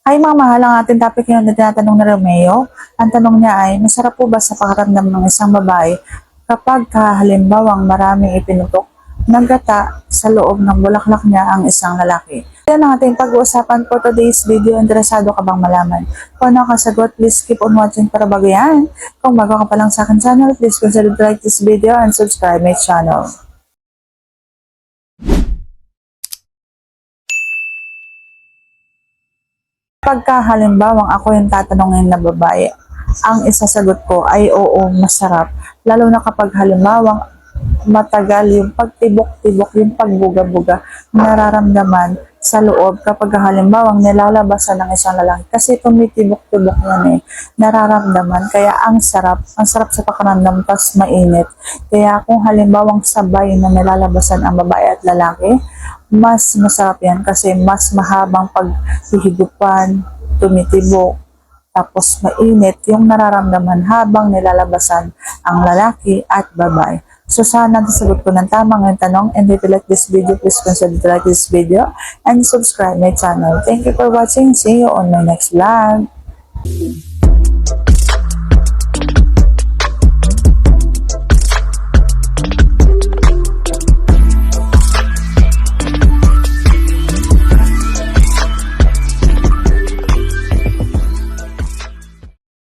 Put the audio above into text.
Hi mga mahal, ang ating topic ngayon na tinatanong ni Romeo. Ang tanong niya ay, masarap po ba sa pakiramdam ng isang babae kapag halimbawang maraming ipinutok ng gata sa loob ng bulaklak niya ang isang lalaki? Yan ang ating pag-uusapan for today's video. Interesado ka bang malaman? Kung ano ang kasagot, please keep on watching para bago yan. Kung bago ka pa lang sa akin channel, please consider to like this video and subscribe my channel. Pagka halimbawang ako yung tatanungin na babae, ang isasagot ko ay oo, masarap. Lalo na kapag halimbawang matagal yung pagtibok-tibok, yung pagbuga-buga, nararamdaman sa loob kapag halimbawang nilalabasan ng isang lalaki. Kasi tumitibok-tibok yan nararamdaman. Kaya ang sarap sa pakiramdam, tas mainit. Kaya kung halimbawang sabay na nilalabasan ang babae at lalaki, mas masarap yan kasi mas mahabang paghihigupan, tumitibok, tapos mainit yung nararamdaman habang nilalabasan ang lalaki at babae. So sana nasagot ko ng tama ng tanong, and if you like this video, please consider to like this video and subscribe my channel. Thank you for watching. See you on my next vlog.